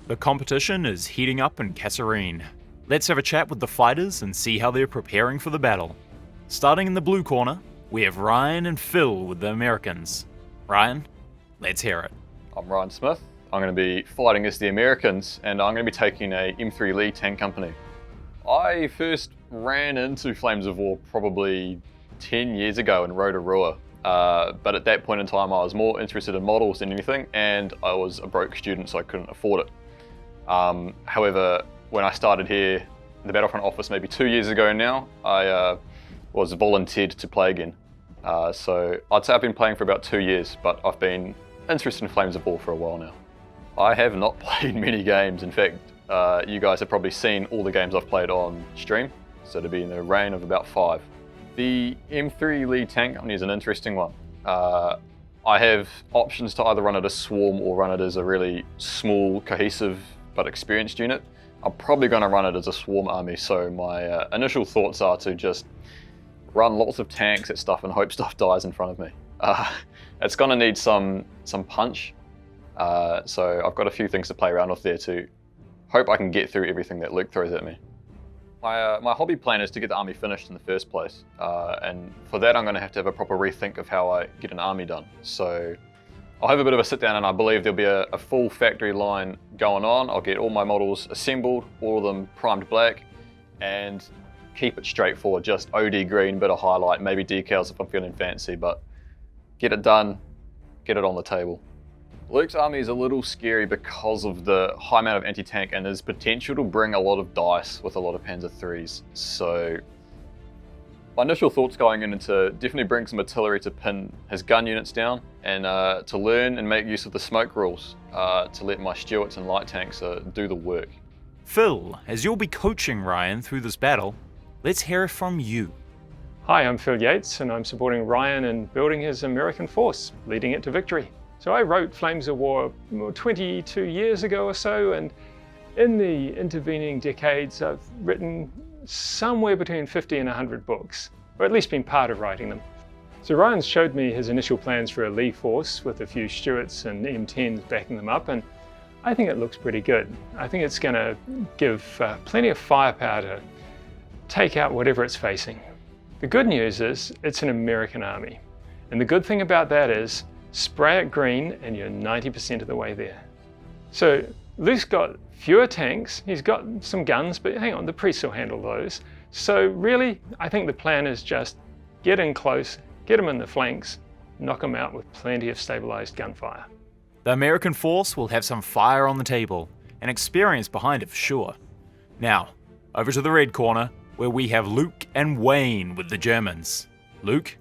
The competition is heating up in Kasserine. Let's have a chat with the fighters and see how they're preparing for the battle. Starting in the blue corner, we have Ryan and Phil with the Americans. Ryan, let's hear it. I'm Ryan Smith. I'm going to be fighting as the Americans, and I'm going to be taking a M3 Lee tank company. I first ran into Flames of War probably 10 years ago in Rotorua, but at that point in time I was more interested in models than anything, and I was a broke student so I couldn't afford it. However, when I started here in the Battlefront office maybe 2 years ago now, I was volunteered to play again. So I'd say I've been playing for about 2 years, but I've been interested in Flames of War for a while now. I have not played many games. In fact, you guys have probably seen all the games I've played on stream, so to be in the reign of about 5. The M3 Lee tank company is an interesting one. I have options to either run it as Swarm or run it as a really small, cohesive but experienced unit. I'm probably going to run it as a Swarm army, so my initial thoughts are to just run lots of tanks at stuff and hope stuff dies in front of me. It's going to need some punch, so I've got a few things to play around with there to hope I can get through everything that Luke throws at me. My hobby plan is to get the army finished in the first place, and for that I'm going to have a proper rethink of how I get an army done. So I'll have a bit of a sit down, and I believe there'll be a full factory line going on. I'll get all my models assembled, all of them primed black, and keep it straightforward, just OD green, bit of highlight, maybe decals if I'm feeling fancy, but get it done, get it on the table. Luke's army is a little scary because of the high amount of anti-tank and his potential to bring a lot of dice with a lot of Panzer IIIs. So my initial thoughts going in to definitely bring some artillery to pin his gun units down, and to learn and make use of the smoke rules to let my Stuarts and light tanks do the work. Phil, as you'll be coaching Ryan through this battle, let's hear it from you. Hi, I'm Phil Yates, and I'm supporting Ryan in building his American force, leading it to victory. So I wrote Flames of War 22 years ago or so, and in the intervening decades I've written somewhere between 50 and 100 books, or at least been part of writing them. So Ryan's showed me his initial plans for a Lee force with a few Stuarts and M10s backing them up, and I think it looks pretty good. I think it's going to give plenty of firepower to take out whatever it's facing. The good news is it's an American army, and the good thing about that is spray it green and you're 90% of the way there. So Luke's got fewer tanks, he's got some guns, but hang on, the priests will handle those. So really, I think the plan is just get in close, get them in the flanks, knock them out with plenty of stabilized gunfire. The American force will have some fire on the table, and experience behind it for sure. Now, over to the red corner, where we have Luke and Wayne with the Germans. Luke,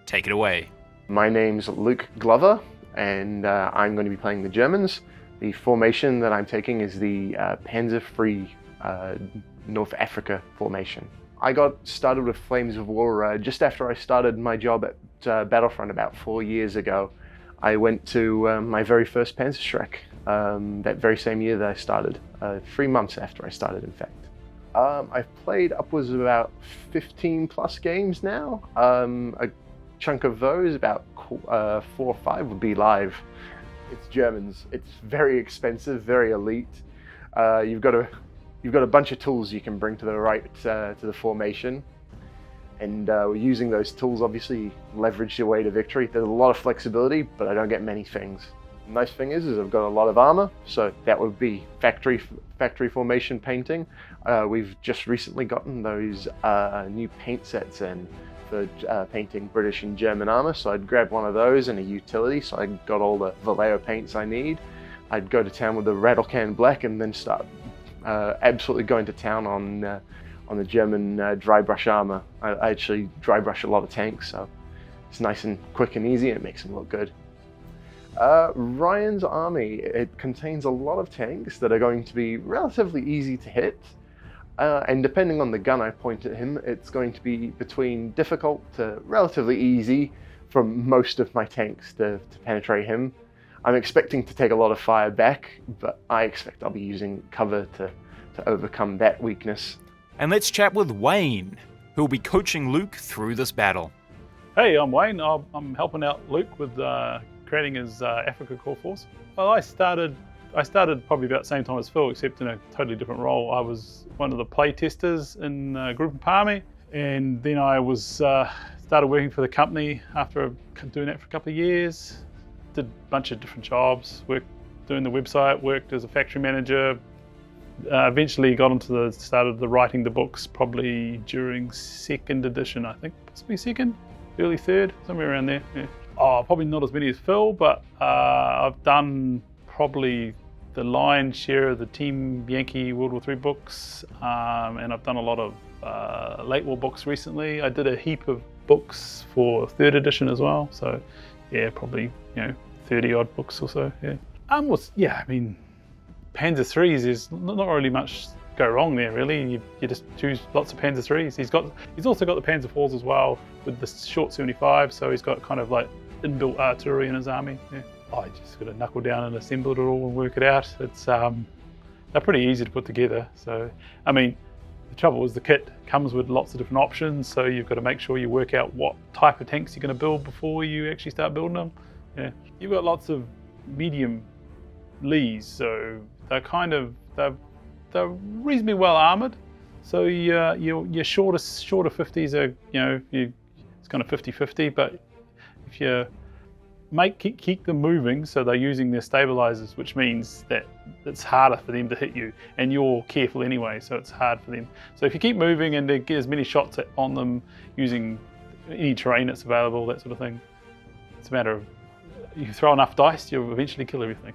take it away. My name's Luke Glover, and I'm going to be playing the Germans. The formation that I'm taking is the Panzer Free North Africa formation. I got started with Flames of War just after I started my job at Battlefront about 4 years ago. I went to my very first Panzerschreck that very same year that I started, 3 months after I started in fact. I've played upwards of about 15 plus games now. A chunk of those, about 4 or 5 would be live. It's Germans. It's very expensive, very elite. You've got a bunch of tools you can bring to the formation, and using those tools obviously leverage your way to victory. There's a lot of flexibility, but I don't get many things. The nice thing is I've got a lot of armor, so that would be factory formation painting. We've just recently gotten those new paint sets in for painting British and German armor, so I'd grab one of those and a utility, so I got all the Vallejo paints I need. I'd go to town with the Rattle Can Black and then start absolutely going to town on the German dry brush armor. I actually dry brush a lot of tanks, so it's nice and quick and easy, and it makes them look good. Ryan's army, it contains a lot of tanks that are going to be relatively easy to hit, and depending on the gun I point at him, it's going to be between difficult to relatively easy for most of my tanks to penetrate him. I'm expecting to take a lot of fire back, but I expect I'll be using cover to overcome that weakness. And let's chat with Wayne, who'll be coaching Luke through this battle. Hey, I'm Wayne. I'm helping out Luke with creating his Africa Corps Force. Well, I started I started probably about the same time as Phil, except in a totally different role. I was one of the play testers in Group Palmy, and then I was started working for the company after doing that for a couple of years. Did a bunch of different jobs, worked doing the website, worked as a factory manager. Eventually got started writing the books probably during second edition, I think, possibly second, early third, somewhere around there. Yeah. Oh, probably not as many as Phil, but I've done probably the lion's share of the Team Yankee World War III books, and I've done a lot of late war books recently. I did a heap of books for third edition as well, so yeah, probably 30 odd books or so. Yeah. I mean, Panzer IIIs, there's not really much go wrong there really. You just choose lots of Panzer IIIs. He's also got the Panzer IVs as well with the short 75, so he's got kind of like inbuilt artillery in his army. Yeah. I just got to knuckle down and assemble it all and work it out. It's they're pretty easy to put together. So I mean, the trouble is the kit comes with lots of different options, so you've got to make sure you work out what type of tanks you're going to build before you actually start building them. Yeah, you've got lots of medium Lees, so they're reasonably well armoured. So your shorter 50s are it's kind of 50-50, but if you keep them moving, so they're using their stabilizers, which means that it's harder for them to hit you, and you're careful anyway, so it's hard for them. So if you keep moving and get as many shots on them using any terrain that's available, that sort of thing, it's a matter of you throw enough dice, you'll eventually kill everything.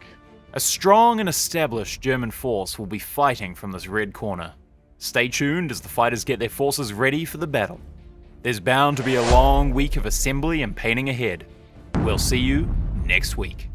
A strong and established German force will be fighting from this red corner. Stay tuned as the fighters get their forces ready for the battle. There's bound to be a long week of assembly and painting ahead. We'll see you next week.